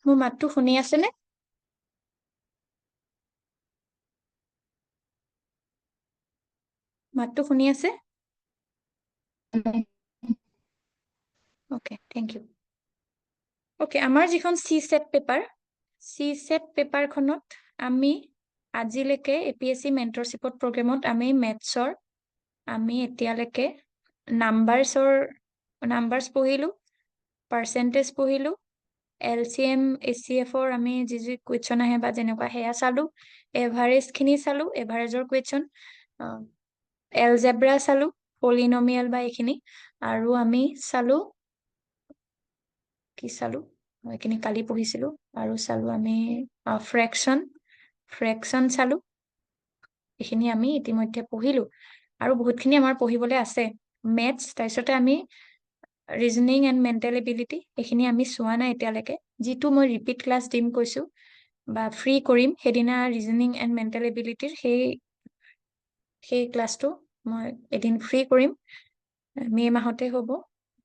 মোৰ মাতটো শুনি আছেনে? মাতটো শুনি আছে? Okay, thank U. অ'কে, আমাৰ যিখন চি-ছেট পেপাৰ, চি-ছেট পেপাৰখনত আমি আজিলৈকে APSC মেণ্টৰশ্বিপত প্ৰগ্ৰেমত আমি মেথছৰ আমি এতিয়ালৈকে নাম্বাৰছ পঢ়িলোঁ, পাৰ্চেণ্টেজ পঢ়িলোঁ, LCM, HCFৰ আমি যি যি কুৱেশ্যন আহে বা যেনেকুৱা সেয়া চালোঁ, এভাৰেজখিনি চালোঁ, এভাৰেজৰ কুৱেশ্যন, এলজেব্ৰা চালোঁ, পলিনমিয়েল বা এইখিনি, আৰু আমি চালোঁ কি চালোঁ, এইখিনি কালি পঢ়িছিলোঁ, আৰু চালোঁ আমি ফ্ৰেকশ্যন চালোঁ। এইখিনি আমি ইতিমধ্যে পঢ়িলোঁ, আৰু বহুতখিনি আমাৰ পঢ়িবলৈ আছে। মেথছ, তাৰপিছতে আমি ৰিজনিং এণ্ড মেণ্টেল এবিলিটি, এইখিনি আমি চোৱা নাই এতিয়ালৈকে। যিটো মই ৰিপিট ক্লাছ দিম কৈছোঁ বা ফ্ৰী কৰিম সেইদিনা ৰিজনিং এণ্ড মেণ্টেল এবিলিটিৰ সেই ক্লাছটো মই এদিন ফ্ৰী কৰিম। মে' মাহতে হ'ব,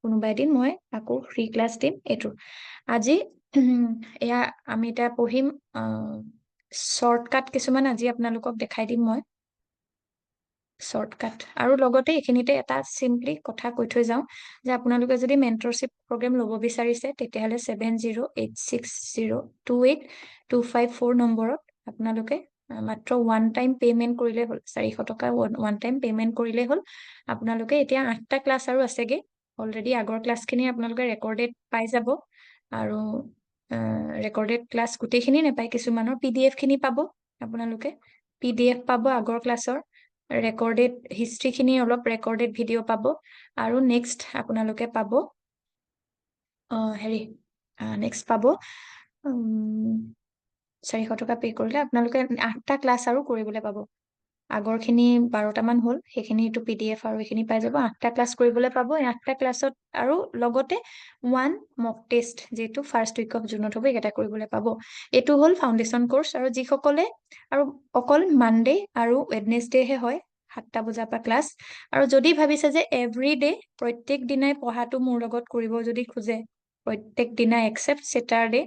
কোনোবা এদিন মই আকৌ ফ্ৰী ক্লাছ দিম এইটো। আজি এয়া আমি এতিয়া পঢ়িম শ্বৰ্টকাট কিছুমান আজি আপোনালোকক দেখাই দিম মই। শ্বৰ্টকাট, আৰু লগতে এইখিনিতে এটা চিম্পলি কথা কৈ থৈ যাওঁ যে আপোনালোকে যদি মেণ্টৰশ্বিপ প্ৰগ্ৰেম ল'ব বিচাৰিছে তেতিয়াহ'লে 7086028254 নম্বৰত আপোনালোকে মাত্ৰ ওৱান টাইম পে'মেণ্ট কৰিলে হ'ল। 400 টকা ওৱান টাইম পে'মেণ্ট কৰিলে হ'ল। আপোনালোকে এতিয়া 8টা ক্লাছ আৰু আছেগে। অলৰেডি আগৰ ক্লাছখিনি আপোনালোকে ৰেকৰ্ডেড পাই যাব, আৰু ৰেকৰ্ডেড ক্লাছ গোটেইখিনি নাপায়, কিছুমানৰ PDF খিনি পাব। আপোনালোকে PDF পাব আগৰ ক্লাছৰ, ৰেকৰ্ডেড হিষ্ট্ৰীখিনি অলপ ৰেকৰ্ডেড ভিডিঅ' পাব, আৰু নেক্সট আপোনালোকে পাব নেক্সট পাব 400 টকা পে' কৰিলে আপোনালোকে 8টা ক্লাছ আৰু কৰিবলৈ পাব। আগৰখিনি 12টামান হ'ল, সেইখিনিটো PDF আৰু এইখিনি পাই যাব। 8টা ক্লাছ কৰিবলৈ পাব। 8টা ক্লাছত আৰু লগতে ওৱান মক টেষ্ট, যিটো ফাৰ্ষ্ট উইক অফ জুনত হ'ব, এইকেইটা কৰিবলৈ পাব। এইটো হ'ল ফাউণ্ডেশ্যন কোৰ্চ, আৰু যিসকলে আৰু অকল মানডে আৰু ৱেডনেছডেহে হয় 7টা বজাৰ পৰা ক্লাছ। আৰু যদি ভাবিছে যে এভৰি ডে প্ৰত্যেক দিনাই পঢ়াটো মোৰ লগত কৰিব যদি খোজে, প্ৰত্যেক দিনাই এক্সেপ্ট ছেটাৰডে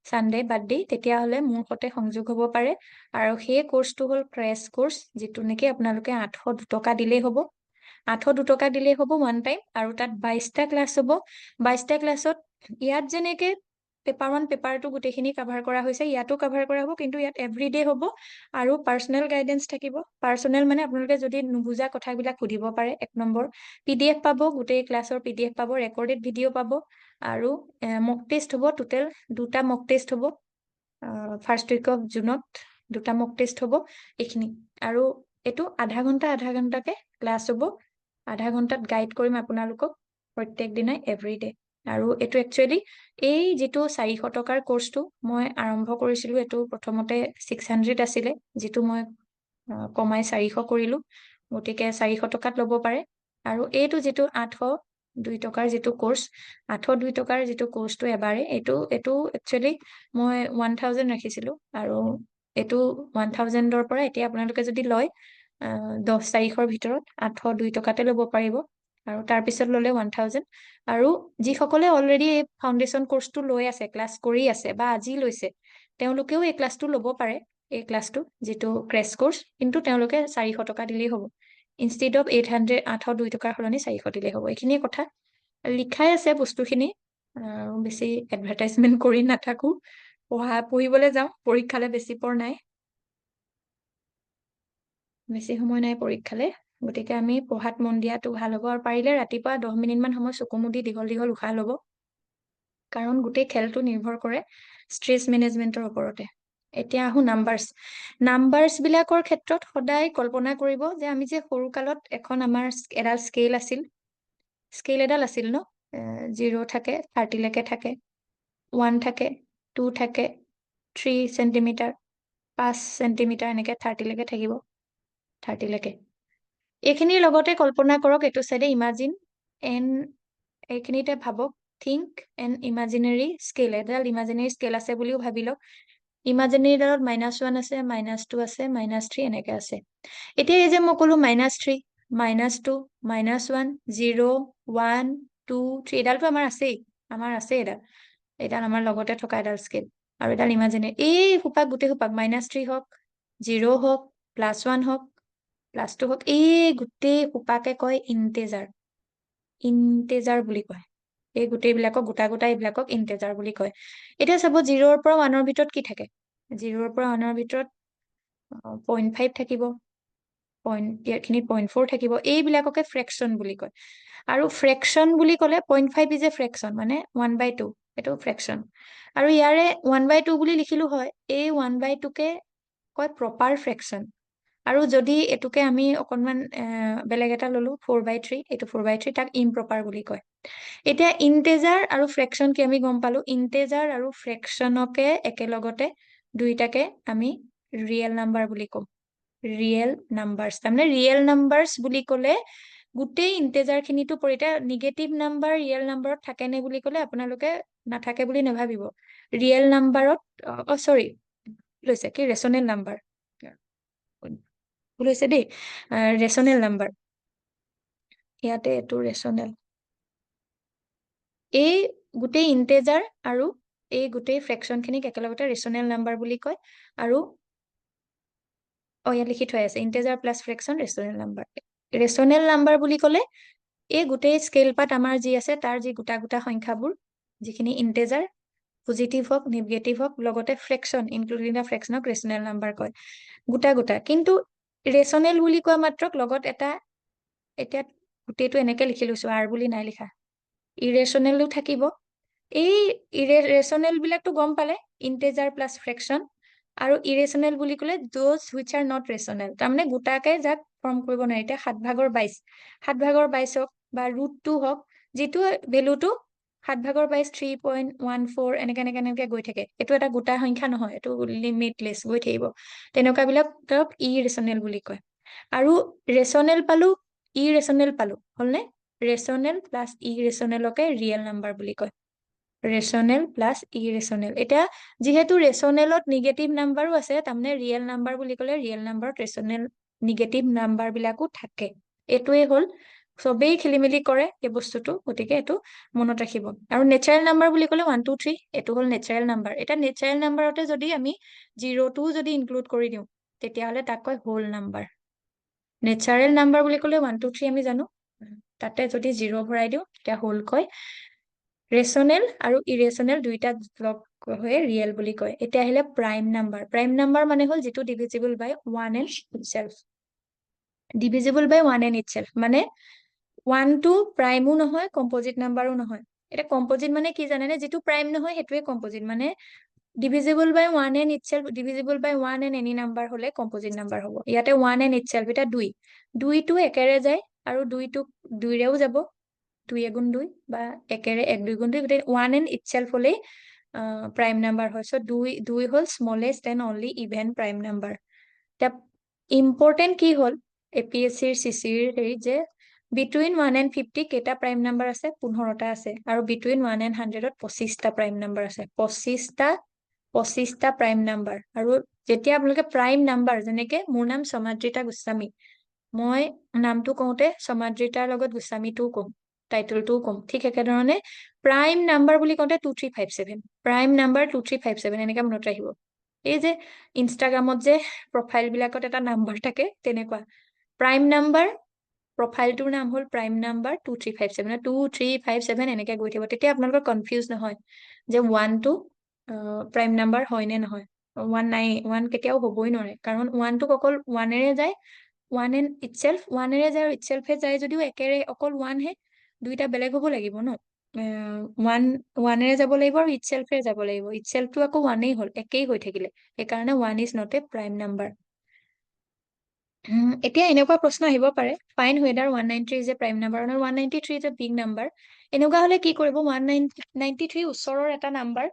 ছানডে বাদ দি, তেতিয়াহ'লে মোৰ সৈতে সংযোগ হ'ব পাৰে। আৰু সেই কোৰ্চটো হ'ল ক্ৰেছ কোৰ্চ, যিটো নেকি আপোনালোকে 802 টকা দিলেই হ'ব। 802 টকা দিলেই হ'ব ওৱান টাইম, আৰু তাত 22টা ক্লাছ হ'ব। 22টা ক্লাছত ইয়াত যেনেকে পেপাৰ 1 পেপাৰ 2 গোটেইখিনি কাভাৰ কৰা হৈছে, ইয়াতো কাভাৰ কৰা হ'ব, কিন্তু ইয়াত এভৰিডে হ'ব। আৰু পাৰ্চনেল গাইডেন্স থাকিব। পাৰ্চনেল মানে আপোনালোকে যদি নুবুজা কথাবিলাক সুধিব পাৰে। 1 নম্বৰ PDF পাব, গোটেই ক্লাছৰ PDF পাব, ৰেকৰ্ডেড ভিডিঅ' পাব, আৰু মক টেষ্ট হ'ব। টোটেল 2টা মক টেষ্ট হ'ব। ফাৰ্ষ্ট উইক অফ জুনত 2টা মক টেষ্ট হ'ব। এইখিনি, আৰু এইটো আধা ঘণ্টাকে ক্লাছ হ'ব। আধা ঘণ্টাত গাইড কৰিম আপোনালোকক প্ৰত্যেক দিনাই এভৰিডে। আৰু এইটো একচুৱেলি এই যিটো 400 টকাৰ কোৰ্চটো মই আৰম্ভ কৰিছিলোঁ, এইটো প্ৰথমতে 600 আছিলে, যিটো মই কমাই 400 কৰিলোঁ। গতিকে 400 টকাত ল'ব পাৰে। আৰু এইটো যিটো 802 টকাৰ যিটো কোৰ্চ, 802 টকাৰ যিটো কোৰ্চটো এবাৰে, এইটো একচুৱেলি মই 1000 ৰাখিছিলোঁ, আৰু এইটো 1000ৰ পৰা এতিয়া আপোনালোকে যদি লয় 10 তাৰিখৰ ভিতৰত 802 টকাতে ল'ব পাৰিব, আৰু তাৰপিছত ল'লে 1000। আৰু যিসকলে অলৰেডি এই ফাউণ্ডেশ্যন কোৰ্চটো লৈ আছে, ক্লাছ কৰি আছে বা আজি লৈছে, তেওঁলোকেও এই ক্লাছটো ল'ব পাৰে। এই ক্লাছটো যিটো ক্ৰেছ কোৰ্চ, কিন্তু তেওঁলোকে 400 টকা দিলেই হ'ব। ইনষ্টেড অফ 802 টকাৰ সলনি 400 দিলেই হ'ব। এইখিনিয়ে কথা, লিখাই আছে বস্তুখিনি, আৰু বেছি এডভাৰটাইজমেণ্ট কৰি নাথাকোঁ। পঢ়িবলৈ যাওঁ, পৰীক্ষালৈ বেছি সময় নাই পৰীক্ষালৈ। গতিকে আমি পঢ়াত মন দিয়াটো ভাল হ'ব। আৰু পাৰিলে ৰাতিপুৱা 10 মিনিটমান সময় চকু মুদি দীঘল দীঘল উশাহ ল'ব, কাৰণ গোটেই খেলটো নিৰ্ভৰ কৰে ষ্ট্ৰেছ মেনেজমেণ্টৰ ওপৰতে। এতিয়া আহোঁ নাম্বাৰছবিলাকৰ ক্ষেত্ৰত সদায় কল্পনা কৰিব যে আমি যে সৰুকালত আমাৰ এডাল স্কেল এডাল আছিল ন, 0 থাকে, 30লৈকে থাকে, 1 থাকে, 2 থাকে, 3 চেণ্টিমিটাৰ, 5 চেণ্টিমিটাৰ, এনেকৈ 30লৈকে থাকিব। 30লৈকে এইখিনিৰ লগতে কল্পনা কৰক, এইটো চাইডে ইমাজিন এইখিনিতে ভাবক থিংক এন ইমাজিনেৰী স্কেল, এডাল ইমাজিনেৰী স্কেল আছে বুলিও ভাবি লওক। ইমাজিনেৰী ডালত -1 আছে, -2 আছে, -3 এনেকে আছে। এতিয়া এই যে মই ক'লো -3, -2, -1, 0, 1, 2, 3, এডালটো আমাৰ আছেই, এডাল, আমাৰ লগতে থকা এডাল স্কেল। আৰু এডাল ইমাজিনেৰী, এই সোপাক গোটেই সোপাক -3 হওক, 0 হওক, +1 হওক, +2 হওক, এই গোটেই সোপাকে কয় ইন্টেজাৰ। ইন্টেজাৰ বুলি কয়। এই গোটেইবিলাকক গোটা গোটা এইবিলাকক ইন্টেজাৰ বুলি কয়। এতিয়া চাব 0ৰ পৰা 1ৰ ভিতৰত কি থাকে? 0ৰ পৰা 1ৰ ভিতৰত 0.5 থাকিব, এইখিনিত 0.4 থাকিব, এইবিলাককে ফ্ৰেকশ্যন বুলি কয়। আৰু ফ্ৰেকশ্যন বুলি ক'লে 0.5 ইজ এ ফ্ৰেকশ্যন, মানে 1/2, এইটো ফ্ৰেকশ্যন। আৰু ইয়াৰে 1/2 বুলি লিখিলো হয়, এই 1/2কে কয় প্ৰপাৰ ফ্ৰেকশ্যন। আৰু যদি এইটোকে আমি অকনমান বেলেগ এটা ললো 4/3, এইটো 4/3, তাক ইমপ্ৰপাৰ বুলি কয়। এতিয়া ইন্টেজাৰ আৰু ফ্ৰেকশ্যন কি আমি গম পালো। ইন্টেজাৰ আৰু ফ্ৰেকশ্যনকে একেলগতে দুইটাকে আমি ৰিয়েল নাম্বাৰ বুলি কওঁ। ৰিয়েল নাম্বাৰছ, তাৰমানে ৰিয়েল নাম্বাৰছ বুলি ক'লে গোটেই ইন্টেজাৰ খিনিতো পৰে। এতিয়া নিগেটিভ নাম্বাৰ ৰিয়েল নাম্বাৰত থাকে নে বুলি ক'লে আপোনালোকে নাথাকে বুলি নাভাবিব। ৰিয়েল নাম্বাৰত চৰি লৈছে কি ৰেচনেল নাম্বাৰ, ভুল হৈছে দেই, ৰেচনেল নাম্বাৰ, ইয়াতে এইটো ৰেচনেল। এই গোটেই ইন্টেজাৰ আৰু এই গোটেই ফ্ৰেকশ্যন খিনিক একেলগতে ৰেচনেল নাম্বাৰ বুলি কয়। আৰু ইয়াত লিখি থৈ আছে integer plus fraction rational number. Rational number বুলি ক'লে এই গোটেই স্কেল পাত আমাৰ যি আছে তাৰ যি গোটা গোটা সংখ্যাবোৰ, যিখিনি ইন্টেজাৰ, পজিটিভ হওক নিগেটিভ হওক, লগতে ফ্ৰেকশ্যন ইনক্লুডিং দ্য ফ্ৰেকশ্যনক ৰেচনেল নাম্বাৰ কয়, গোটা গোটা। কিন্তু ৰেচনেল বুলি কোৱা মাত্ৰক লগত এটা, এতিয়া গোটেইটো এনেকে লিখি লৈছো, আৰ বুলি নাই লিখা, ইৰেচনেলো থাকিব। এই ৰেচনেল বিলাকতো গম পালে, ইন্টেজাৰ প্লাছ ফ্ৰেকশ্যন। আৰু ইৰেচনেল বুলি ক'লে those which are not rational, তাৰমানে গোটাকে যাক ফৰ্ম কৰিব নোৱাৰি। এতিয়া 7/22, 7/22 হওক বা √2 হওক, যিটো ভেলুটো 7/22, 3.14 এনেকে এনেকে এনেকে গৈ থাকে, এইটো এটা গোটা সংখ্যা নহয়, এইটো লিমিটলেছ গৈ থাকিব। তেনেকুৱা বিলাকক ইৰেচনেল বুলি কয়। আৰু ৰেচনেল পালো, ইৰেচনেল পালো, হ'লনে? ৰেচনেল প্লাছ ইৰেচনেলকে ৰিয়েল নাম্বাৰ বুলি কয়। Rational plus irrational. এতিয়া যিহেতু ৰেচনেলত নিগেটিভ নাম্বাৰো আছে, তাৰমানে ৰিয়েল নাম্বাৰ বুলি ক'লে ৰিয়েল নাম্বাৰত ৰেচনেল নিগেটিভ নাম্বাৰ বিলাকো থাকে। এইটোৱে হ'ল, চবেই খেলি মেলি কৰে এই বস্তুটো, গতিকে এইটো মনত ৰাখিব। আৰু নেচাৰেল নাম্বাৰ বুলি ক'লে 1 2 3, এইটো হ'ল নেচাৰেল নাম্বাৰ। এতিয়া নেচাৰেল নাম্বাৰতে যদি আমি 0টোও যদি ইনক্লুড কৰি দিওঁ, তেতিয়াহ'লে তাক কয় হোল নাম্বাৰ। নেচাৰেল নাম্বাৰ বুলি ক'লে 1 2 3 আমি জানো, তাতে যদি 0 ভৰাই দিওঁ তেতিয়া হোল কয়। ৰেচনেল আৰু ইৰেচনেল দুইটা লগ হৈ ৰিয়েল বুলি কয়। এতিয়া আহিলে প্ৰাইম নাম্বাৰ। প্ৰাইম নাম্বাৰ মানে হ'ল যিটো divisible by 1 and itself. Divisible by 1 and itself মানে 1টো প্ৰাইমো নহয়, কম্পজিট নাম্বাৰো নহয়। এতিয়া কম্পজিট মানে কি জানেনে? যিটো প্ৰাইম নহয় সেইটোৱে কম্পজিট। মানে divisible by 1 and itself, divisible by 1 and any number হ'লে কম্পজিট নাম্বাৰ হ'ব। ইয়াতে 1 এণ্ড ইটছেল্ফ, এতিয়া 2, 2টো একেৰে যায় আৰু 2টোক 2ৰেও যাব, 2 × 2 বা একেৰে 1 2 × 2, গোটেই 1 এণ্ড ইটছেল্ফ হ'লেই প্ৰাইম নাম্বাৰ হয়। চ' 2 হ'ল smallest and only even prime number. এতিয়া ইম্পৰ্টেণ্ট কি হ'ল APSCৰ CCৰ হেৰি, যে বিটুইন 1 এণ্ড 50 কেইটা প্ৰাইম নাম্বাৰ আছে? 15টা আছে। আৰু বিটুইন 1 এণ্ড 100ত 25টা প্ৰাইম নাম্বাৰ আছে। 25টা প্ৰাইম নাম্বাৰ। আৰু যেতিয়া আপোনালোকে প্ৰাইম নাম্বাৰ, যেনেকে মোৰ নাম সমাদ্ৰিতা গোস্বামী, মই নামটো কওঁতে সমাদ্ৰিতাৰ লগত গোস্বামীটোও কম, টাইটেলটোও কম, ঠিক একেধৰণে প্ৰাইম নাম্বাৰ বুলি কওঁতে 2357, প্ৰাইম নাম্বাৰ 2357 এনেকে মনত ৰাখিব। এই যে ইনষ্টাগ্ৰামত যে প্ৰফাইল বিলাকত এটা নাম্বাৰ থাকে, তেনেকুৱা প্ৰাইম নাম্বাৰ, প্ৰফাইলটোৰ নাম হ'ল প্ৰাইম নাম্বাৰ 2357, 2357 এনেকে গৈ থাকিব। তেতিয়া আপোনালোকৰ কনফিউজ নহয় যে 1টো প্ৰাইম নাম্বাৰ হয় নে নহয়। 1 নাই, 1 কেতিয়াও হ'বই নোৱাৰে, কাৰণ 1টোক অকল 1এৰে যায়, 1 এণ্ড ইটছেল্ফ, 1এৰে যায় আৰু ইটছেল্ফে যায় যদিও একেৰে অকল 1 হে, দুইটা বেলেগ হ'ব লাগিব ন। 1এৰে যাব লাগিব আৰু ইটছেল্ফে যাব লাগিব। ইটছেল্ফটো আকৌ 1এই হ'ল, একেই হৈ থাকিলে, সেইকাৰণে 1 is not a prime number. এতিয়া এনেকুৱা প্ৰশ্ন আহিব পাৰে, find whether 193 is a prime number, 193 is a big number. এনেকুৱা হলে কি কৰিব? 193 ওচৰৰ এটা নাম্বাৰ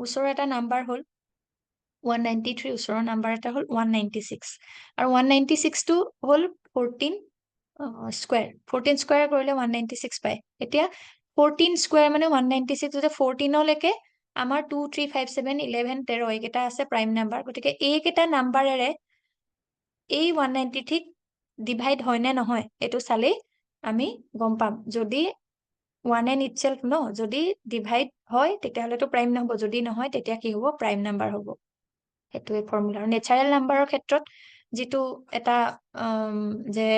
ওচৰৰ এটা নাম্বাৰ হ'ল 193, ওচৰৰ নাম্বাৰ এটা হ'ল 196, আৰু 196টো হ'ল 14 স্কুৱেৰ 14 স্কুৱেৰ কৰিলে 196 পায় এতিয়া 14 স্কুৱেৰ মানে 196 যদি 14লৈকে আমাৰ 2 3 5 7 11 13 এইকেইটা আছে প্ৰাইম নাম্বাৰ গতিকে এইকেইটা নাম্বাৰেৰে এই 193 ডিভাইড হয় নে নহয় এইটো চালেই আমি গম পাম যদি 1n itself ন যদি ডিভাইড হয় তেতিয়াহ'লেতো প্ৰাইম নহ'ব যদি নহয় তেতিয়া কি হ'ব প্ৰাইম নাম্বাৰ হ'ব সেইটোৱে ফৰ্মুলা আৰু নেচাৰেল নাম্বাৰৰ ক্ষেত্ৰত যিটো এটা যে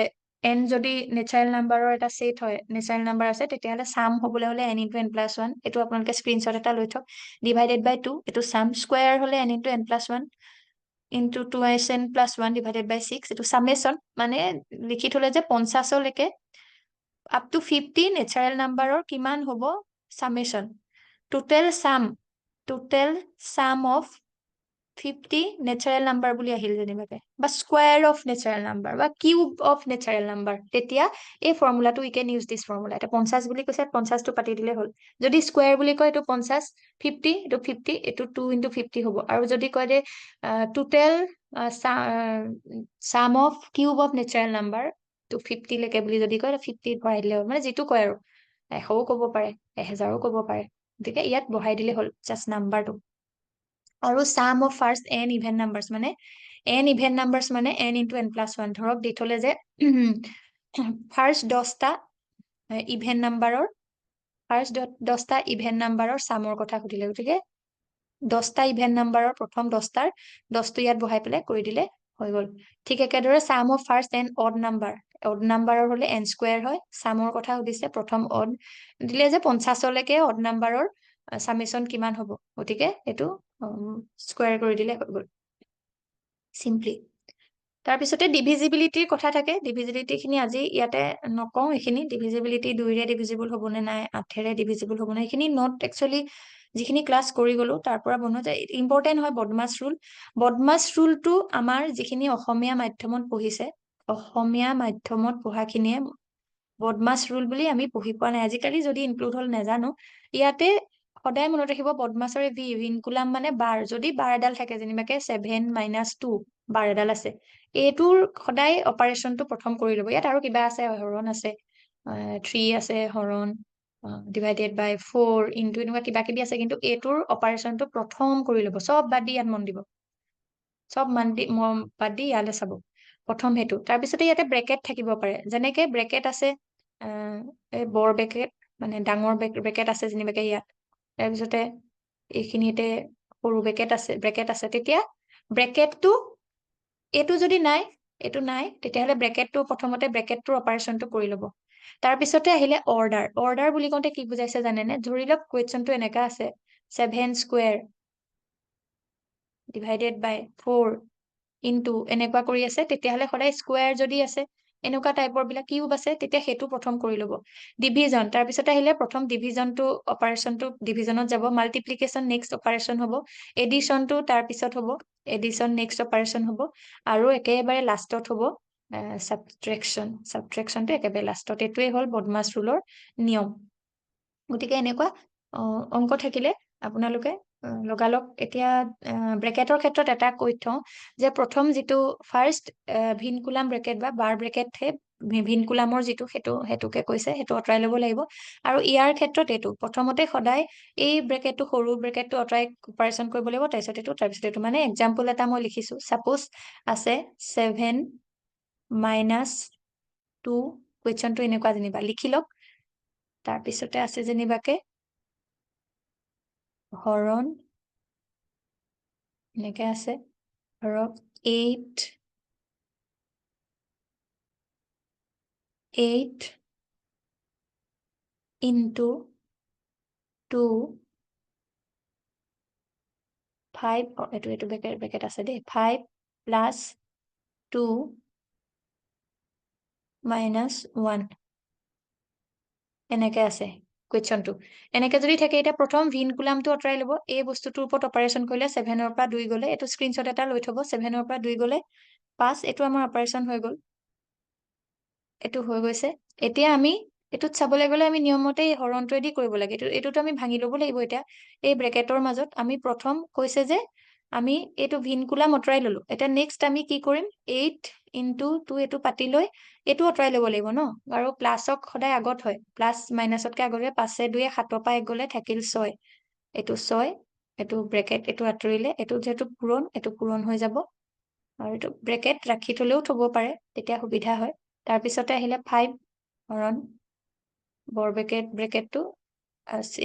n যদি নেচাৰেল নাম্বাৰৰ এটা ছেট হয় নেচাৰেল নাম্বাৰ আছে তেতিয়াহ'লে চাম হ'বলৈ হ'লে n ইনটু n প্লাছ 1 এইটো আপোনালোকে স্ক্ৰীনশ্বট এটা লৈ থওক ডিভাইডেড বাই 2 এইটো চাম স্কুৱেৰ হ'লে n into n plus 1 into 2n plus 1 divided by 6 এইটো চামেশ্যন মানে লিখি থলে যে 50লৈকে আপ টু 50 নেচাৰেল নাম্বাৰৰ কিমান হ'ব summation total sum of 50 natural number বুলি আহিল যেনিবাকে বা স্কুৱেৰ অফ নেচাৰেল নাম্বাৰ বা কিউব অফ নেচাৰেল নাম্বাৰ তেতিয়া এই ফৰ্মুলাটো we can use this formula এটা 50 বুলি কৈছে 50টো পাতি দিলে হ'ল যদি স্কুৱেৰ বুলি কয় এইটো 50 50 এইটো 50 এইটো 2 ইনটু 50 হ'ব আৰু যদি কয় যে total sum of cube of natural number to 50 লৈকে বুলি যদি কয় 50 ভৰাই দিলে হ'ল মানে যিটো কয় আৰু 100ও ক'ব পাৰে 1000ও ক'ব পাৰে গতিকে ইয়াত বহাই দিলে হ'ল জাষ্ট নাম্বাৰটো আৰু চাম of first n even numbers মানে n ইভেন নাম্বাৰ্ছ মানে n ইনটু n প্লাছ 1 ধৰক দি থলে যে ফাৰ্ষ্ট 10টা ইভেন নাম্বাৰৰ ফাৰ্ষ্ট 10টা ইভেন নাম্বাৰৰ চামৰ কথা সুধিলে গতিকে 10টা ইভেন নাম্বাৰৰ প্ৰথম 10টাৰ 10টো ইয়াত বহাই পেলাই কৰি দিলে হৈ গ'ল ঠিক একেদৰে চাম অফ ফাৰ্ষ্ট n অড নাম্বাৰৰ হলে n স্কুৱেৰ হয় চামৰ কথা সুধিছে প্ৰথম অড দিলে যে 50লৈকে অড নাম্বাৰৰ চামেশ্যন কিমান হ'ব গতিকে এইটো স্কুৱেৰ কৰি দিলে হৈ গ'ল চিম্পলি তাৰপিছতে ডিভিজিবিলিটিৰ কথা থাকে ডিভিজিবিলিটি খিনি আজি ইয়াতে নকওঁ এইখিনি ডিভিজিবিলিটি 2ৰে ডিভিজিবল হ'ব নে নাই 8ৰে ডিভিজিবল হ'ব নে এইখিনি নট একচুৱেলি যিখিনি ক্লাছ কৰি গলো তাৰ পৰা বনোৱা যায় ইম্পৰ্টেণ্ট হয় বদমাছ ৰুলটো আমাৰ যিখিনি অসমীয়া মাধ্যমত পঢ়িছে অসমীয়া মাধ্যমত পঢ়াখিনিয়ে বদমাছ ৰুল বুলি আমি পঢ়ি পোৱা নাই আজিকালি যদি ইনক্লুড হ'ল নাজানো ইয়াতে সদায় মনত ৰাখিব বদমাছৰে ভিনকুলাম মানে বাৰ যদি বাৰ এডাল থাকে যেনিবাকে 7 - 2 বাৰ এডাল আছে এইটোৰ সদায় অপাৰেশ্যনটো প্ৰথম কৰি ল'ব ইয়াত আৰু কিবা আছে হৰণ আছে 3 আছে হৰণ ডিভাইডেড বাই 4 ইনটু এনেকুৱা কিবা কিবি আছে কিন্তু এইটোৰ অপাৰেশ্যনটো প্ৰথম কৰি ল'ব চব বাদ দি ইয়াত মন দিব চব বাদ দি ইয়ালৈ চাব প্ৰথম সেইটো তাৰপিছতে ইয়াতে ব্ৰেকেট থাকিব পাৰে যেনেকে ব্ৰেকেট আছে এই বৰ ব্ৰেকেট মানে ডাঙৰ ব্ৰেকেট আছে যেনিবাকে ইয়াত তাৰপিছতে এইখিনিতে সৰু ব্ৰেকেট আছে তেতিয়া ব্ৰেকেটটো এইটো যদি নাই এইটো নাই তেতিয়াহ'লে ব্ৰেকেটটো প্ৰথমতে ব্ৰেকেটটোৰ অপাৰেশ্যনটো কৰি ল'ব তাৰপিছতে আহিলে অৰ্ডাৰ বুলি কওঁতে কি বুজাইছে জানেনে ধৰি লওক কুৱেশ্যনটো এনেকা আছে 7 স্কুৱেৰ ডিভাইডেড বাই 4 ইনটু এনেকুৱা কৰি আছে তেতিয়াহ'লে সদায় স্কুৱেৰ যদি আছে এনেকুৱা টাইপৰ বিলাক কিউব আছে তেতিয়া সেইটো প্ৰথম কৰি ল'ব ডিভিজন তাৰপিছত আহিলে প্ৰথম ডিভিজনটো অপাৰেশ্যনটো ডিভিজনত যাব মাল্টিপ্লিকেশ্যন নেক্সট অপাৰেশ্যন হ'ব এডিশ্যনটো তাৰপিছত হ'ব এডিশ্যন নেক্সট অপাৰেশ্যন হ'ব আৰু একেবাৰে লাষ্টত হ'ব ছাবট্ৰেকশ্যনটো একেবাৰে লাষ্টত এইটোৱে হ'ল বদমাছ ৰুলৰ নিয়ম গতিকে এনেকুৱা অংক থাকিলে আপোনালোকে লগালগ এতিয়া ব্ৰেকেটৰ ক্ষেত্ৰত এটা কৈ থওঁ যে প্ৰথম যিটো ফাৰ্ষ্ট ভিনকুলাম ব্ৰেকেট বা বাৰ ব্ৰেকেট ভিনকুলামৰ যিটো সেইটোকে কৈছে সেইটো আঁতৰাই ল'ব লাগিব আৰু ইয়াৰ ক্ষেত্ৰত এইটো প্ৰথমতে সদায় এই ব্ৰেকেটটো সৰু ব্ৰেকেটটো আঁতৰাই অপাৰেশ্যন কৰিব লাগিব তাৰপিছত এইটো মানে এক্সাম্পল এটা মই লিখিছো চাপ'জ আছে 7 - 2 কুৱেশ্যনটো এনেকুৱা যেনিবা লিখি লওক তাৰপিছতে আছে যেনিবাকে হৰণ এনেকে আছে ধৰক 8 ইনটু 2 5 এইটো ব্ৰেকেট আছে দেই 5 প্লাছ 2 মাইনাছ 1 এনেকে আছে কুৱেশ্যনটো এনেকে যদি থাকে এতিয়া প্ৰথম ভিনকুলামটো আঁতৰাই ল'ব এই বস্তুটোৰ ওপৰত অপাৰেশ্যন কৰিলে 7ৰ পৰা 2 গ'লে এইটো স্ক্ৰীনশ্বট এটা লৈ থব 7ৰ পৰা 2 গ'লে 5 এইটো আমাৰ অপাৰেশ্যন হৈ গ'ল এইটো হৈ গৈছে এতিয়া আমি এইটোত চাবলৈ গ'লে আমি নিয়মমতে এই হৰণটোৱেদি কৰিব লাগে এইটোতো আমি ভাঙি ল'ব লাগিব এতিয়া এই ব্ৰেকেটৰ মাজত আমি প্ৰথম কৈছে যে আমি এইটো ভিনকুলাম আঁতৰাই ললো। এতিয়া নেক্সট আমি কি কৰিম, 8 × 2 এইটো পাতি লৈ এইটো আঁতৰাই ল'ব লাগিব ন, আৰু প্লাছক সদায় আগত হয়, প্লাছ মাইনাছতকে আগত হয়। 5 × 2 7 পৰা 1 গলে থাকিল 6, এইটো 6, এইটো ব্ৰেকেট এইটো আঁতৰিলে, এইটো যিহেতু পূৰণ এইটো পূৰণ হৈ যাব, আৰু এইটো ব্ৰেকেট ৰাখি থলেও থব পাৰে, তেতিয়া সুবিধা হয়। তাৰপিছতে আহিলে 5 হৰণ বৰ ব্ৰেকেটটো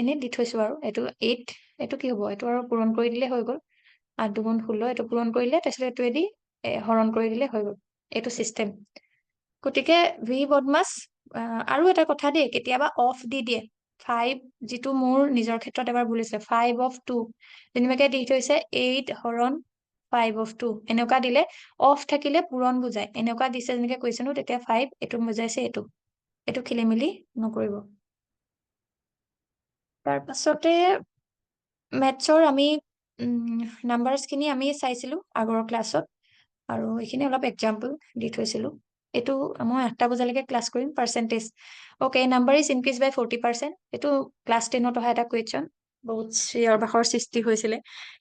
এনেই দি থৈছো, আৰু এইটো 8, এইটো কি হ'ব, এইটো আৰু পূৰণ কৰি দিলে হৈ গ'ল। 8 × 2 = 16, এইটো পূৰণ কৰিলে, তাৰপিছত এইটোৱেদি হৰণ কৰি দিলে হৈ গ'ল। এইটো চিষ্টেম। গতিকে ভি বদমাছ। আৰু এটা কথা দেই, কেতিয়াবা অফ দি দিয়ে 5, যিটো মোৰ নিজৰ ক্ষেত্ৰত এবাৰ ভুল হৈছে, 5/2 যেনেবাকে দি থৈছে 8 হৰণ 5/2, এনেকুৱা দিলে অফ থাকিলে পূৰণ বুজায়, এনেকুৱা দিছে যেনেকে কুৱেশ্যনো, তেতিয়া 5 এইটো বুজাইছে এইটো খেলি মেলি নকৰিব। তাৰ পাছতে মেথছৰ আমি নাম্বাৰছখিনি আমি চাইছিলো আগৰ ক্লাছত, আৰু এইখিনি অলপ এক্সাম্পল দি থৈছিলো। এইটো মই 8টা বজালৈকে ক্লাছ কৰিম। Percentage, okay, number is increase by 40%, এইটো ক্লাছ 10ত অহা এটা কুৱেশ্যন, বহুত চিঞৰ বাখৰ সৃষ্টি হৈছিলে।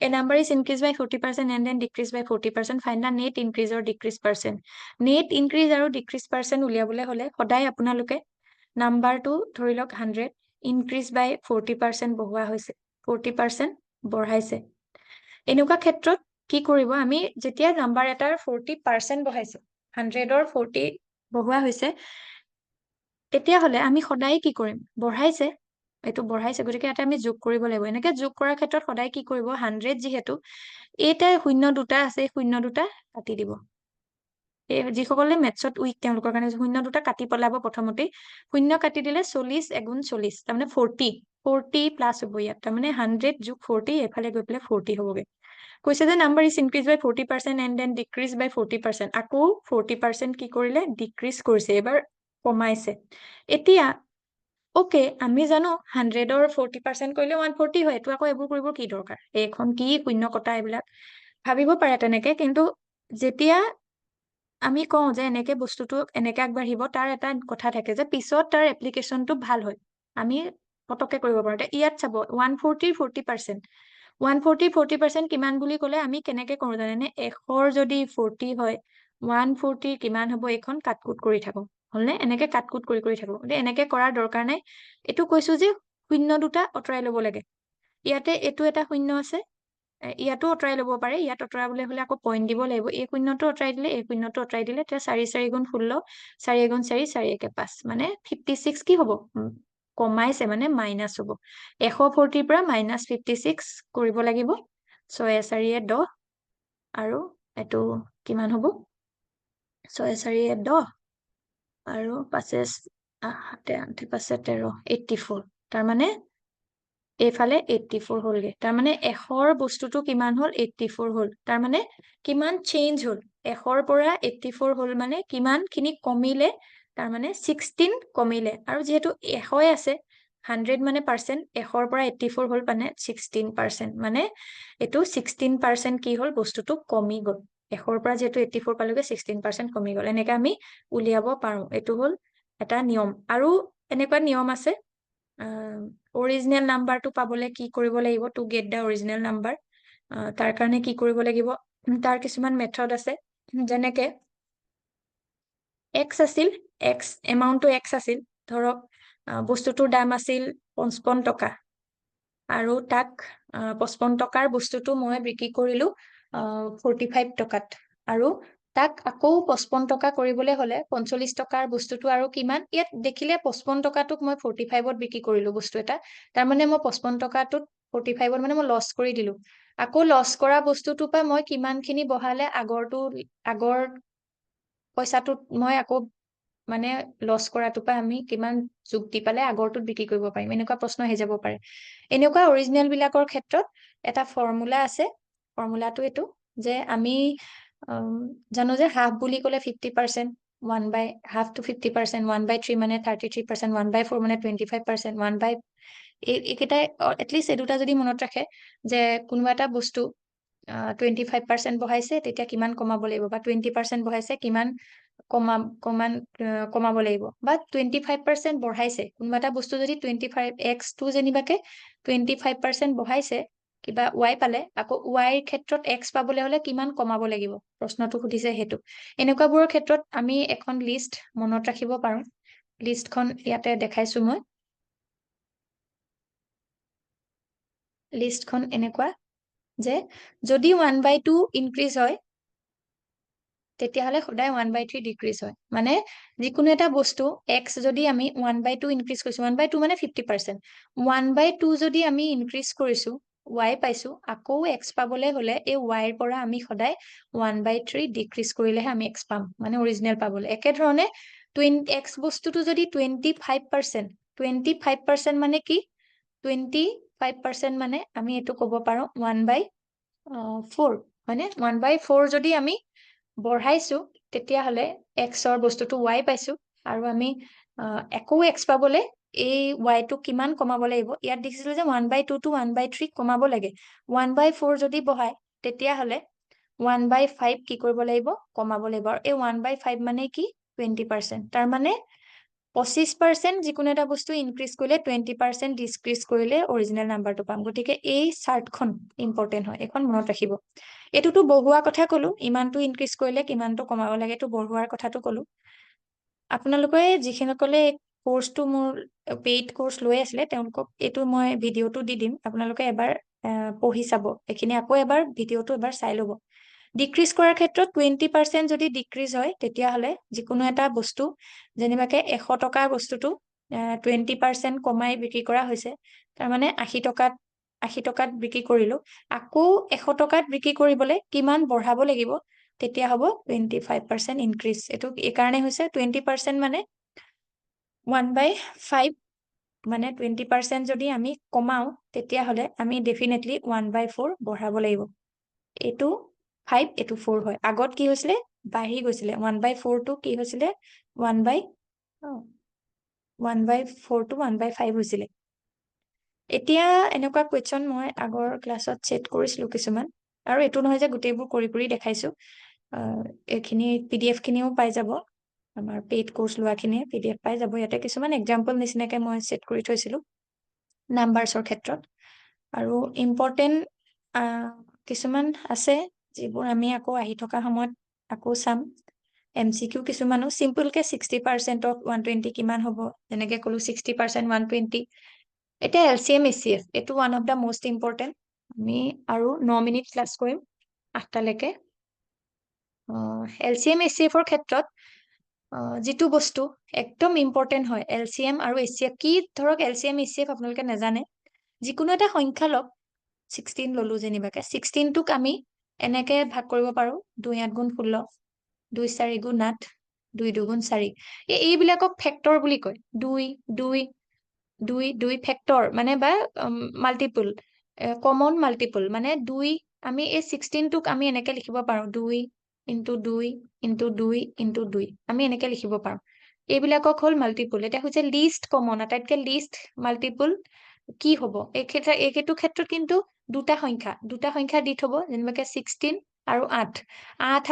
A number is increase by 40% and then decrease by 40%, find the net increase or decrease percent. Net increase আৰু ডিক্ৰিজ পাৰ্চেন্ট উলিয়াবলৈ হ'লে সদায় আপোনালোকে নাম্বাৰটো ধৰি লওক 100, ইনক্ৰিজ বাই 40% বঢ়োৱা হৈছে, 40% বঢ়াইছে। এনেকুৱা ক্ষেত্ৰত কি কৰিব, আমি যেতিয়া নাম্বাৰ এটাৰ 40% বঢ়াইছে, 100ৰ 40 বঢ়োৱা হৈছে, তেতিয়াহ'লে আমি সদায় কি কৰিম, বঢ়াইছে, এইটো বঢ়াইছে, গতিকে ইয়াতে আমি যোগ কৰিব লাগিব। এনেকে যোগ কৰাৰ ক্ষেত্ৰত সদায় কি কৰিব, 100 যিহেতু, এইটাই 0 দুটা আছে, 0 দুটা কাটি দিব। এই যিসকলে মেথছত উইক তেওঁলোকৰ কাৰণে 0 দুটা কাটি পেলাব প্ৰথমতেই। 0 কাটি দিলে 40 × 40, তাৰমানে 40 প্লাছ হ'ব ইয়াত, তাৰমানে 100 যোগ 40, এইফালে গৈ পেলাই 40 হ'বগে। কৈছে যে number is increase by 40% and then decrease by 40%, আকৌ 40% কি কৰিলে, ডিক্ৰিজ কৰিছে, এইবাৰ কমাইছে। এতিয়া অ'কে, আমি জানো 100ৰ 40% কৰিলে 140 হয়, এইটো আকৌ এইবোৰ কৰিব কি দৰকাৰ, এইখন কি শূন্য কটা, এইবিলাক ভাবিব পাৰে তেনেকে। কিন্তু যেতিয়া আমি কওঁ যে এনেকে বস্তুটো এনেকে আগবাঢ়িব, তাৰ এটা কথা থাকে যে পিছত তাৰ এপ্লিকেশ্যনটো ভাল হয়, আমি পতককে কৰিব পাৰো। এতিয়া ইয়াত চাব 140ৰ 40%, 140ৰ 40% কিমান বুলি ক'লে আমি কেনেকে কৰো জানেনে, 100ৰ যদি 40 হয়, 140 কিমান হ'ব, এইখন কাটকুট কৰি থাকো, হ'লনে, এনেকে কাটকুট কৰি কৰি থাকো। এনেকে কৰাৰ দৰকাৰ নাই, এইটো কৈছো যে 0 দুটা আঁতৰাই ল'ব লাগে। ইয়াতে এইটো এটা 0 আছে, ইয়াতো আঁতৰাই ল'ব পাৰে, ইয়াত আঁতৰাবলৈ হলে আকৌ পইণ্ট দিব লাগিব, এই 0টো আঁতৰাই দিলে, এই 0টো আঁতৰাই দিলে, তেতিয়া 4 × 4 = 16, 4 × 4 4 × 1 = 5, মানে 56 কি হ'ব, কমাইছে, মানে মাইনাছ হ'ব। 140ৰ পৰা -56 কৰিব লাগিব। 6 × 4 = 10, আৰু এইটো কিমান হ'ব, 6 × 4 = 10, আৰু 5 × 7 = 8, 5 × 13 84, তাৰমানে এইফালে 84 হ'লগে, তাৰমানে 100ৰ বস্তুটো কিমান হ'ল, 84 হ'ল, তাৰমানে কিমান চেঞ্জ হ'ল, 100ৰ পৰা 84 হ'ল, মানে কিমান খিনি কমিলে, তাৰমানে 16 কমিলে। আৰু যিহেতু 100 আছে, 100 মানে পাৰ্চেন্ট, 100ৰ পৰা 84 হ'ল মানে 16%, মানে এইটো 16% কি হ'ল, বস্তুটো কমি গ'ল। 100ৰ পৰা যিহেতু 84 পালেগে, 16% কমি গ'ল। এনেকে আমি উলিয়াব পাৰো, এইটো হ'ল এটা নিয়ম। আৰু এনেকুৱা নিয়ম আছে, অৰিজিনেল নাম্বাৰটো পাবলৈ কি কৰিব লাগিব, to get the original number, তাৰ কাৰণে কি কৰিব লাগিব, তাৰ কিছুমান মেথড আছে। যেনেকে এক্স আছিল, এমাউণ্টটো এক্স আছিল, ধৰক বস্তুটোৰ দাম আছিল 55 টকা, আৰু তাক 55 টকাৰ বস্তুটো মই বিক্ৰী কৰিলো 45 টকাত, আৰু তাক আকৌ 55 টকা কৰিবলৈ হলে 45 টকাৰ বস্তুটো আৰু কিমান, ইয়াত দেখিলে 55 টকাটোক মই 45ত বিক্ৰী কৰিলো বস্তু এটা, তাৰমানে মই 55 টকাটোত 45ত মানে মই লছ কৰি দিলো। আকৌ লছ কৰা বস্তুটোৰ পৰা মই কিমান খিনি বঢ়ালে আগৰ পইচাটোত মই আকৌ মানে লছ কৰাটোৰ পৰা আমি কিমান যোগ দি পালে আগৰটোত বিক্ৰী কৰিব পাৰিম, এনেকুৱা প্ৰশ্ন আহি যাব পাৰে। এনেকুৱা অৰিজিনেল বিলাকৰ ক্ষেত্ৰত এটা ফৰ্মুলা আছে, ফৰ্মুলাটো এইটো যে আমি জানো যে হাফ বুলি ক'লে 50%, হাফ টু 50%, 1/3 মানে 33%, 1/4 মানে 25%, এইকেইটাই এটলিষ্ট এই দুটা যদি মনত ৰাখে যে কোনোবা এটা বস্তু 25% বঢ়াইছে, তেতিয়া কিমান কমাব লাগিব, বা 20% বঢ়াইছে, কিমান কমাব লাগিব, বা 25% বঢ়াইছে কোনোবা এটা বস্তু যদি 25, x টো যেনিবাকে 25% বঢ়াইছে, কিবা y পালে আকৌ y ৰ ক্ষেত্ৰত x পাবলৈ হলে কিমান কমাব লাগিব প্ৰশ্নটো সুধিছে সেইটো এনেকুৱাবোৰৰ ক্ষেত্ৰত আমি এখন লিষ্ট মনত ৰাখিব পাৰো লিষ্টখন ইয়াতে দেখাইছো মই লিষ্টখন এনেকুৱা যে যদি 1/2 ইনক্ৰিজ হয় তেতিয়াহলে সদায় 1/3 ডিক্ৰিজ হয় মানে যিকোনো এটা বস্তু x যদি আমি 1/2 ইনক্ৰিজ কৰিছো 1/2 মানে 50% 1/2 যদি আমি ইনক্ৰিজ কৰিছো y পাইছো আকৌ x পাবলৈ হলে এই y ৰ পৰা আমি সদায় 1/3 ডিক্ৰিজ কৰিলেহে আমি x পাম মানে অৰিজিনেল পাবলৈ একেধৰণে 20x বস্তুটো যদি 25% 25% মানে কি 25% মানে আমি এইটো ক'ব পাৰো 1/4 হয়নে 1/4 যদি আমি বঢ়াইছো তেতিয়াহলে x ৰ বস্তুটো y পাইছো আৰু আমি আকৌ x পাবলৈ এই y টো কিমান কমাব লাগিব ইয়াত দেখিছিলো যে 1/2 টো 1/3 কমাব লাগে 1/4 যদি বঢ়াই তেতিয়াহলে 1/5 কি কৰিব লাগিব কমাব লাগিব আৰু এই 1/5 মানে কি 20% তাৰ মানে 25% যিকোনো এটা বস্তু ইনক্ৰিজ কৰিলে 20% ডিক্ৰিজ কৰিলে অৰিজিনেল নাম্বাৰটো পাম গতিকে এই চাৰ্টখন ইম্পৰ্টেণ্ট হয় এখন মনত ৰাখিব এইটোতো বঢ়োৱা কথা কলো ইমানটো ইনক্ৰিজ কৰিলে কিমানটো কমাব লাগে এইটো বঢ়োৱাৰ কথাটো কলো আপোনালোকে যিখিনিসকলে কোৰ্চটো মোৰ পেইড কোৰ্চ লৈ আছিলে তেওঁলোকক এইটো মই ভিডিঅ'টো দি দিম আপোনালোকে এবাৰ পঢ়ি চাব এইখিনি আকৌ এবাৰ ভিডিঅ'টো এবাৰ চাই ল'ব ডিক্ৰিজ কৰাৰ ক্ষেত্ৰত 20% যদি ডিক্ৰিজ হয় তেতিয়াহলে যিকোনো এটা বস্তু যেনিবাকে 100 টকাৰ বস্তুটো 20% কমাই বিক্ৰী কৰা হৈছে তাৰমানে 80 টকাত বিক্ৰী কৰিলো আকৌ 100 টকাত বিক্ৰী কৰিবলৈ কিমান বঢ়াব লাগিব তেতিয়া হ'ব 25% ইনক্ৰিজ এইটো এই কাৰণে হৈছে 20% মানে 1/5 মানে 20% যদি আমি কমাও তেতিয়াহলে আমি ডেফিনেটলি 1/4 বঢ়াব লাগিব এইটো 5 এইটো 4 হয় আগত কি হৈছিলে বাঢ়ি গৈছিলে 1/4 টো কি হৈছিলে 1/4 টো 1/5 হৈছিলে এতিয়া এনেকুৱা কুৱেশ্যন মই আগৰ ক্লাছত ছেট কৰিছিলো কিছুমান আৰু এইটো নহয় যে গোটেইবোৰ কৰি কৰি দেখাইছো এইখিনি PDF খিনিও পাই যাব আমাৰ পেইড কোৰ্চ লোৱাখিনিয়ে PDF পাই যাব ইয়াতে কিছুমান এক্সাম্পল নিচিনাকে মই ছেট কৰি থৈছিলো নাম্বাৰছৰ ক্ষেত্ৰত আৰু ইম্পৰ্টেণ্ট কিছুমান আছে যিবোৰ আমি আকৌ আহি থকা সময়ত আকৌ চাম MCQ কিছুমানো চিম্পলকে 60% অফ 120 কিমান হ'ব যেনেকে ক'লো 60% 120 এতিয়া LCM HCF এইটো one of the most important আমি আৰু 9 মিনিট ক্লাছ কৰিম 8টালৈকে LCM HCF ৰ ক্ষেত্ৰত যিটো বস্তু একদম ইম্পৰ্টেণ্ট হয় LCM আৰু HCF কি ধৰক LCM HCF আপোনালোকে নাজানে যিকোনো এটা সংখ্যা লওক 16 ললো যেনিবাকে 16 টোক আমি এনেকে ভাগ কৰিব পাৰো 2 8 গুণ 16 2 4 গুণ 8 2 2 গুণ 4 এইবিলাকক ফেক্টৰ বুলি কয় 2 2 2 2 ফেক্টৰ মানে বা মাল্টিপল কমন মাল্টিপল মানে 2 আমি এই 16 টোক আমি এনেকে লিখিব পাৰো 2 ইনটু 2 ইনটু 2 ইনটু 2 আমি এনেকে লিখিব পাৰো এইবিলাকক হল মাল্টিপল এটা হৈছে লিষ্ট কমন আটাইতকৈ লিষ্ট মাল্টিপল কি হ'ব এইটো ক্ষেত্ৰত কিন্তু দুটা সংখ্যা দি থব যেনেবাকে 16 আৰু 8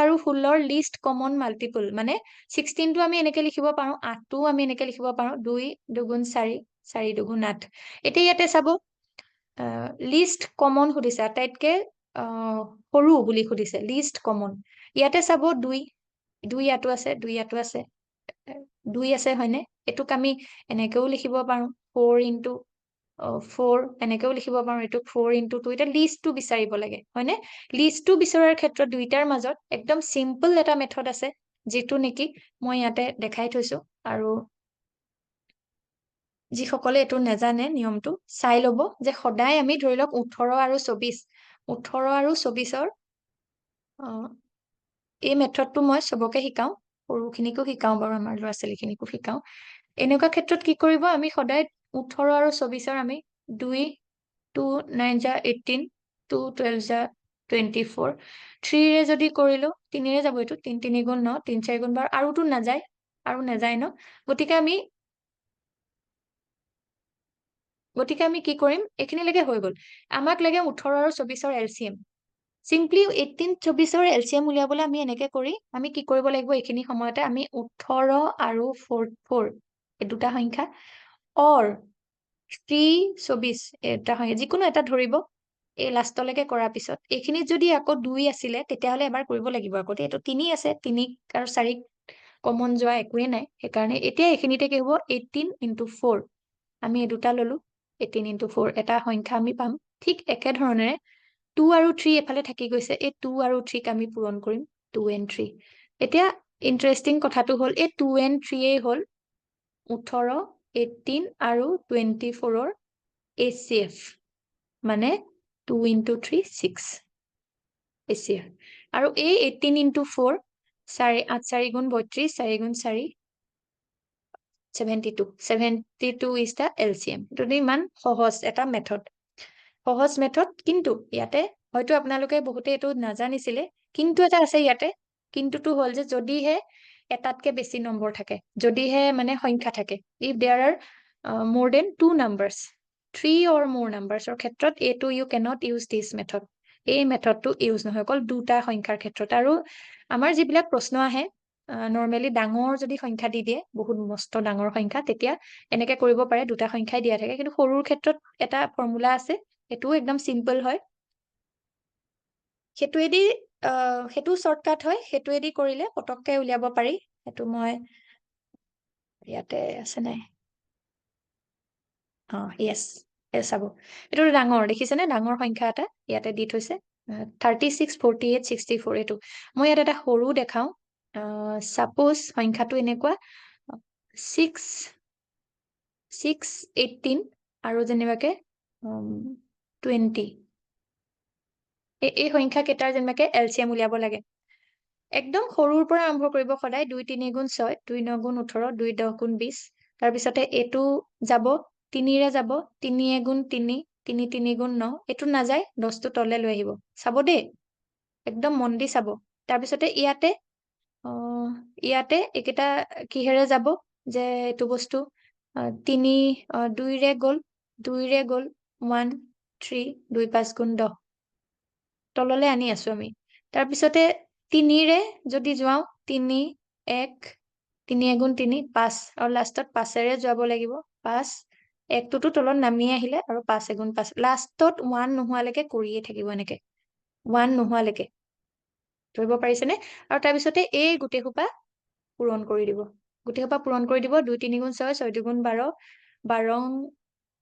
আৰু 16ৰ লিষ্ট কমন মাল্টিপল মানে 16 টো আমি এনেকে লিখিব পাৰো 8 টোও আমি এনেকে লিখিব পাৰো 2 2 4 4 2 8 এতিয়া ইয়াতে চাব লিষ্ট কমন সুধিছে আটাইতকৈ সৰু বুলি সুধিছে লিষ্ট কমন ইয়াতে চাব 2 2 ইয়াতো আছে 2 ইয়াতো আছে 2 আছে হয়নে এইটোক আমি এনেকেও লিখিব পাৰো 4 ইনটু 4 এনেকেও লিখিব পাৰো এইটোক 4 ইনটু 2 এতিয়া লিষ্টটো বিচাৰিব লাগে হয়নে লিষ্টটো বিচৰাৰ ক্ষেত্ৰত দুইটাৰ মাজত একদম চিম্পল এটা মেথড আছে যিটো নেকি মই ইয়াতে দেখাই থৈছো আৰু যিসকলে এইটো নেজানে নিয়মটো চাই ল'ব যে সদায় আমি ধৰি লওক 18 আৰু 24ৰ এই মেথডটো মই চবকে শিকাওঁ সৰুখিনিকো শিকাওঁ বাৰু আমাৰ ল'ৰা ছোৱালীখিনিকো শিকাওঁ এনেকুৱা ক্ষেত্ৰত কি কৰিব আমি সদায় 18 আৰু 24ৰ আমি 2 2 9 যা 18 2 12 যা 24 3ৰে যদি কৰিলো 3ৰে যাব এইটো 3 3 গুণ 9 3 4 গুণ 12 আৰুতো নাযায় ন গতিকে আমি কি কৰিম এইখিনিলৈকে হৈ গ'ল আমাক লাগে 18 আৰু 24ৰ LCM চিম্পলি 18 24ৰ LCM উলিয়াবলৈ আমি এনেকে কৰি আমি কি কৰিব লাগিব এইখিনি সময়তে আমি 18 আৰু 4 এই দুটা সংখ্যা অৰ 3 24 এটা সংখ্যা যিকোনো এটা ধৰিব এই লাষ্টলৈকে কৰাৰ পিছত এইখিনিত যদি আকৌ 2 আছিলে তেতিয়াহ'লে এবাৰ কৰিব লাগিব আকৌ এইটো 3 আছে 3 আৰু 4 কমন যোৱা একোৱে নাই সেইকাৰণে এতিয়া এইখিনিতে কি হ'ব 18 × 4 আমি এই দুটা ললো 18 × 4 এটা সংখ্যা আমি পাম ঠিক একে ধৰণেৰে 2 আৰু 3 এফালে থাকি গৈছে এই 2 আৰু 3 ক আমি পূৰণ কৰিম 2 and 3 এতিয়া ইন্টাৰেষ্টিং কথাটো হ'ল এই 2 and 3 এই হ'ল 18 18 আৰু 24 ৰ HCF মানে 2 × 3 6 HCF আৰু এই 18 × 4 8 4 গুণ 32 4 গুণ 4 72 72 is the LCM এইটো ইমান সহজ এটা মেথড সহজ মেথড কিন্তু ইয়াতে হয়তো আপোনালোকে বহুতে এইটো নাজানিছিলে কিন্তু এটা আছে ইয়াতে কিন্তুটো হ'ল যে যদিহে এটাতকে বেছি নম্বৰ থাকে যদিহে মানে সংখ্যা থাকে if there are more than 2 numbers 3 or more numbers ৰ ক্ষেত্ৰত এইটো you cannot use this method এই মেথডটো ইউজ নহয় অকল দুটা সংখ্যাৰ ক্ষেত্ৰত আৰু আমাৰ যিবিলাক প্ৰশ্ন আহে নৰ্মেলি ডাঙৰ যদি সংখ্যা দি দিয়ে বহুত মস্ত ডাঙৰ সংখ্যা তেতিয়া এনেকে কৰিব পাৰে দুটা সংখ্যাই দিয়া থাকে কিন্তু সৰুৰ ক্ষেত্ৰত এটা ফৰ্মুলা আছে এটোও একদম সিম্পল হয় সেটোৱেদি সেটো শৰ্টকাট হয় সেটোৱেদি কৰিলে পটককে উলিয়াব পাৰি এটো মই ইয়াতে আছে নাই ইয়েস চাব এটো ডাঙৰ দেখিছেনে ডাঙৰ সংখ্যা এটা ইয়াতে দি থৈছে 36 48 64 এটো মই ইয়াত এটা সৰু দেখাও সাপোজ সংখ্যাটো এনেকুৱা 6 6 18 আৰু যেনিবাকে 20 এই সংখ্যা কেইটাৰ যেনিবাকে এলচিএম উলিয়াব লাগে একদম সৰুৰ পৰা আৰম্ভ কৰিব সদায় 2 3 গুণ 6 2 9 গুণ 18 2 10 গুণ 20 তাৰ পিছতে এটো যাব 3 ৰে যাব 3 গুণ 3 3 3 গুণ 9 এটো নাযায় 10 টো তললে লৈ আহিব চাব দেই একদম মন দি চাব তাৰ পিছতে ইয়াতে একেটা কিহেৰে যাব যে এটো বস্তু 3 2 ৰে গ'ল 2 ৰে গ'ল 1 3 2 5 গুণ 10 তললে আনি আছো আমি তাৰ পিছতে 3 ৰে যদি যাও 3 1 3 গুণ 3 5 আৰু লাষ্টত 5 ৰে যাব লাগিব 5 একটোটো তলত নামি আহিলে আৰু 5 গুণ 5 লাষ্টত 1 নোহোৱালৈকে কৰিয়ে থাকিব এনেকে 1 নোহোৱালৈকে ধৰিব পাৰিছেনে আৰু তাৰ পিছতে এই গোটেই সোপা পূৰণ কৰি দিব গোটেই সোপা পূৰণ কৰি দিব 2 3 গুণ 6 6 2 গুণ 12 12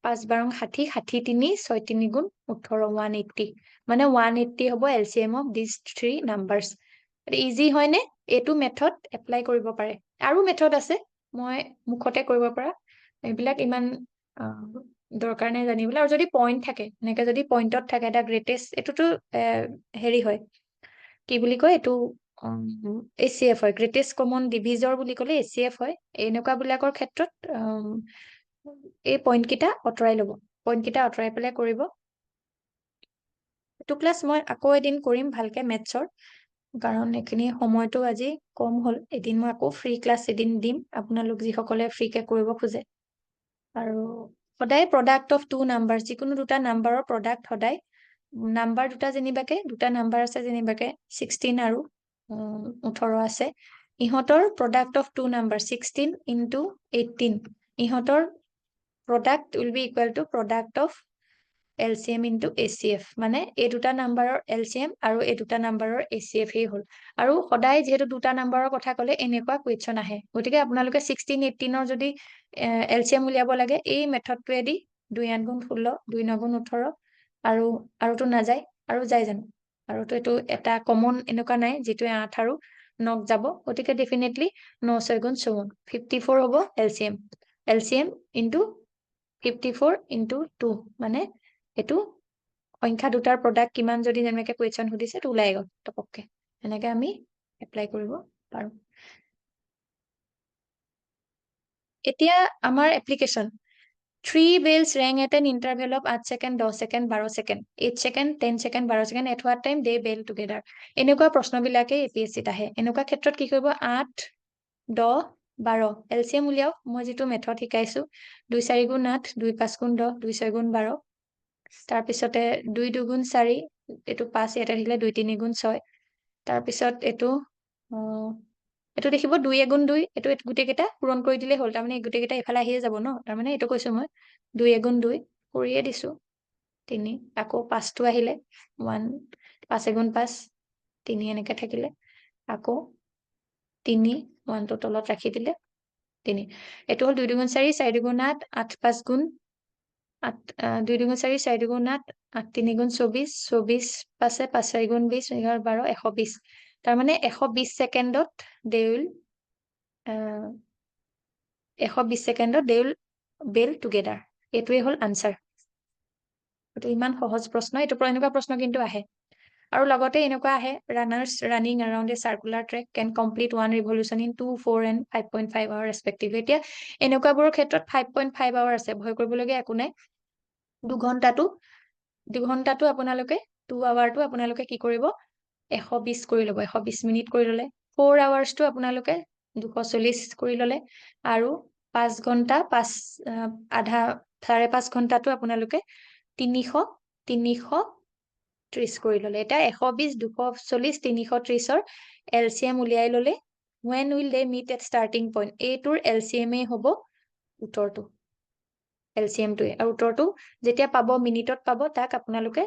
5 12 60 60 3 6 3 গুণ 18 180 মানে 180 হ'ব LCM of these three numbers easy হয় নে এইটো মেথড এপ্লাই কৰিব পাৰে আৰু মেথড আছে মই মুখতে কৰিব পৰা এইবিলাক ইমান দৰকাৰ নাই জানিবলৈ আৰু যদি পইণ্ট থাকে এনেকে যদি পইণ্টত থাকে এটা গ্ৰেটেষ্ট এটোতো হেৰি হয় কি বুলি কয় এইটো ACF হয় গ্ৰেটেষ্ট কমন ডিভিজৰ বুলি ক'লে ACF হয় এনেকুৱা বিলাকৰ ক্ষেত্ৰত এই পইণ্ট কেইটা অতৰাই ল'ব পইণ্ট কেইটা অতৰাই পেলাই কৰিব এইটো ক্লাছ মই আকৌ এদিন কৰিম ভালকে মেথছৰ কাৰণ এখিনি সময়টো আজি কম হ'ল এদিন মই আকৌ ফ্ৰী ক্লাছ এদিন দিম আপোনালোক যিসকলে ফ্ৰীকে কৰিব খোজে আৰু সদায় প্ৰডাক্ট অফ টু নাম্বাৰ যিকোনো দুটা নাম্বাৰৰ প্ৰডাক্ট সদায় নাম্বাৰ দুটা যেনিবাকে দুটা নাম্বাৰ আছে যেনিবাকে 16 আৰু 18 আছে ইহঁতৰ product of two number 16 into 18 ইহঁতৰ product will be equal to product of LCM into ACF মানে এই দুটা নাম্বাৰৰ LCM আৰু এই দুটা নাম্বাৰৰ ACF হে হ'ল আৰু সদায় যেহেতু দুটা নাম্বাৰৰ কথা ক'লে এনেকুৱা কুৱেশ্যন আহে গতিকে আপোনালোকে 16 18 ৰ যদি LCM উলিয়াব লাগে এই মেথডটোৱেদি 2 8 গুণ 16 2 9 গুণ 18 আৰুটো নাযায় আৰু যায় জানো আৰুটো এইটো এটা কমন এনেকুৱা নাই যিটোৱে 8 আৰু 9 যাব গতিকে ডেফিনেটলি 9 6 গুণ 54 54 হ'ব LCM into 54 into 2 মানে এটো সংখ্যা দুটাৰ প্ৰডাক্ট কিমান যদি যেনেকে কুৱেশ্যন সুধিছে তো ওলাই গ'ল টপককে এনেকে আমি এপ্লাই কৰিব পাৰো এতিয়া আমাৰ application 3 bells rang at an interval of 8 second 10 second 12 second 8 second 10 second 12 second at what time they bell together এনেকুৱা প্ৰশ্নবিলাকে এপিএসসিত আহে এনেকুৱা ক্ষেত্ৰত কি কৰিব 8 10 12 এলচিএম উলিয়াও মই যেটো মেথড শিকাইছো 2 4 গুণ 8 2 5 গুণ 10 2 6 গুণ 12 তাৰ পিছতে 2 2 গুণ 4 এটো 5 ইয়াতে থাকিলে 2 3 গুণ 6 তাৰ পিছত এটো দেখিব 2 গুণ 2 এটো গুটে কেটা পূৰণ কৰি দিলে হ'ল তাৰ মানে গুটে কেটা ইফালে আহিয়ে যাব ন তাৰ মানে এটো কৈছো মই 2 গুণ 2 কৰিয়ে দিছো 3 আকৌ 5টো আহিলে 1 5 এগুণ 5 3 এনেকে থাকিলে আকৌ 3 1টো তলত ৰাখি দিলে 3 এইটো হ'ল 2 দুগুণ 4 4 দুগুণ 8 8 5 গুণ 8 2 দুগুণ 4 4 দুগুণ 8 8 3 গুণ 24 24 পাছে 5 4 গুণ 20 11 12 120 তাৰমানে 120 ছেকেণ্ডত they will 120 ছেকেণ্ডত they will build together এইটোৱে হ'ল আনসাৰ এইটো ইমান সহজ প্ৰশ্ন এইটো এনেকুৱা প্ৰশ্ন কিন্তু আহে আৰু লগতে এনেকুৱা আহে runners running around a circular track can complete one revolution in 2 4 and 5.5 hours respectively এতিয়া এনেকুৱাবোৰৰ ক্ষেত্ৰত 5.5 hours আছে ভয় কৰিবলগীয়া একো নাই 2 ঘণ্টাটো আপোনালোকে 2 hourটো আপোনালোকে কি কৰিব 120 কৰি ল'ব 120 মিনিট কৰি ল'লে 4 hoursটো আপোনালোকে 240 কৰি ল'লে আৰু 5 ঘণ্টা 5 আধা 5.5 ঘণ্টাটো আপোনালোকে 330 কৰি ল'লে এটা 120 240 330ৰ LCM উলিয়াই ল'লে when will they meet at starting point এইটোৰ LCM হ'ব উত্তৰটো LCM টোৱে আৰু উত্তৰটো যেতিয়া পাব মিনিটত পাব তাক আপোনালোকে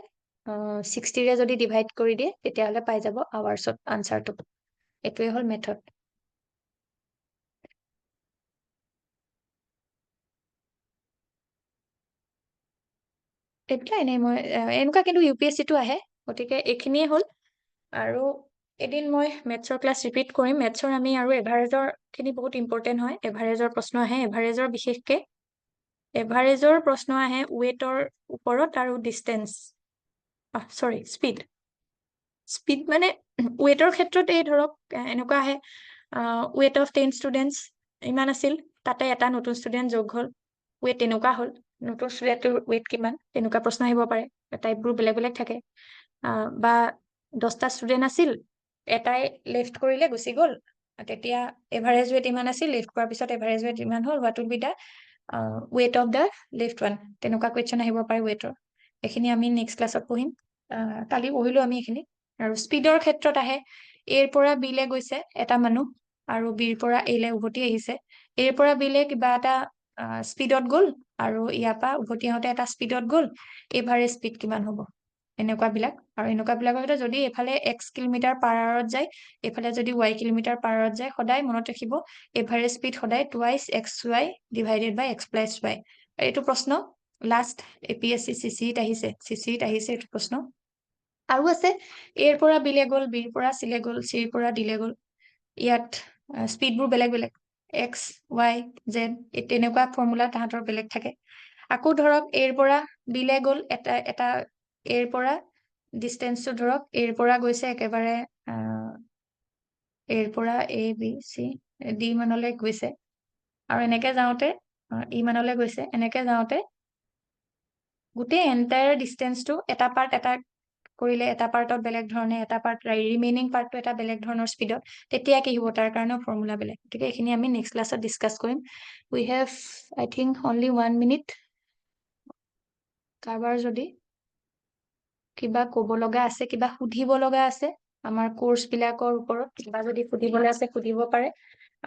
60 ৰে যদি ডিভাইড কৰি দিয়ে তেতিয়াহ'লে পাই যাব আৱাৰ্ছত আনসাৰটো এইটোৱে হ'ল মেথড এইবিলাক এনেই মই এনেকুৱা কিন্তু UPSC-টো আহে গতিকে এইখিনিয়ে হ'ল আৰু এদিন মই মেথছৰ ক্লাছ ৰিপিট কৰিম মেথছৰ আমি আৰু এভাৰেজৰ খিনি বহুত ইম্পৰ্টেণ্ট হয় এভাৰেজৰ প্ৰশ্ন আহে এভাৰেজৰ বিশেষকে এভাৰেজৰ প্ৰশ্ন আহে ৱেটৰ ওপৰত আৰু ডিষ্টেন্স সৰি স্পীড মানে ৱেটৰ ক্ষেত্ৰত এই ধৰক এনেকুৱা আহে ৱেট অফ 10 ষ্টুডেণ্টছ ইমান আছিল তাতে এটা নতুন ষ্টুডেণ্ট যোগ হ'ল ৱেট তেনেকুৱা হ'ল নতুন ষ্টুডেণ্টৰ ৱেট কিমান তেনেকুৱা প্ৰশ্ন আহিব পাৰে টাইপবোৰ বেলেগ বেলেগ থাকে বা 10টা ষ্টুডেণ্ট আছিল এটাই লেফট কৰিলে গুচি গ'ল তেতিয়া এভাৰেজ ৱেট ইমান আছিল লেফট কৰাৰ পিছত এভাৰেজ ৱেট ইমান হ'ল what will be the weight of the left one তেনেকুৱা কুৱেশ্যন আহিব পাৰে ৱেটৰ এইখিনি আমি নেক্সট ক্লাছত পঢ়িম কালি পঢ়িলো আমি এইখিনি আৰু স্পীডৰ ক্ষেত্ৰত আহে এৰ পৰা বিলে গৈছে এটা মানুহ আৰু বিৰ পৰা এলে উভতি আহিছে এৰ পৰা বিলে কিবা এটা স্পীডত গ'ল আৰু ইয়াৰ পৰা উভতি আহোঁতে এটা স্পীডত গ'ল এভাৰেজ স্পীড কিমান হ'ব এনেকুৱা বিলাক আৰু এনেকুৱা বিলাকৰ ভিতৰত যদি এফালে x কিলোমিটাৰ পাৰ আৱাৰত যায় এফালে যদি y কিলোমিটাৰ পাৰ আৱাৰত যায় সদায় মনত ৰাখিব এভাৰেজ স্পীড সদায় টুৱাইচ xy ডিভাইডেড বাই x প্লাছ y এইটো প্ৰশ্ন লাষ্ট APSC CCত আহিছে এইটো প্ৰশ্ন আৰু আছে এৰ পৰা বিলে গ'ল বিৰ পৰা চিলে গ'ল চিৰ পৰা ডিলে গ'ল ইয়াত স্পীডবোৰ বেলেগ বেলেগ x y z তেনেকুৱা ফৰ্মুলা তাহাঁতৰ বেলেগ থাকে আকৌ ধৰক এৰ পৰা বিলে গ'ল এটা এৰ পৰা ডিষ্টেন্সটো ধৰক এৰ পৰা গৈছে একেবাৰে এৰ পৰা A B C D মানলৈ গৈছে আৰু এনেকে যাওঁতে ই মানলৈ গৈছে এনেকে যাওঁতে গোটেই এণ্টায়াৰ ডিষ্টেন্সটো এটা পাৰ্ট এটা কৰিলে এটা পাৰ্টত বেলেগ ধৰণে এটা পাৰ্ট ৰিমেইনিং পাৰ্টটো এটা বেলেগ ধৰণৰ স্পীডত তেতিয়া কি হ'ব তাৰ কাৰণেও ফৰ্মুলা বেলেগ গতিকে এইখিনি আমি নেক্সট ক্লাছত ডিছকাছ কৰিম we have I think only 1 minute কাৰোবাৰ যদি কিবা ক'ব লগা আছে কিবা সুধিব লগা আছে আমাৰ কোৰ্চ বিলাকৰ ওপৰত কিবা যদি সুধিবলৈ আছে সুধিব পাৰে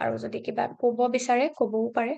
আৰু যদি কিবা ক'ব বিচাৰে ক'বও পাৰে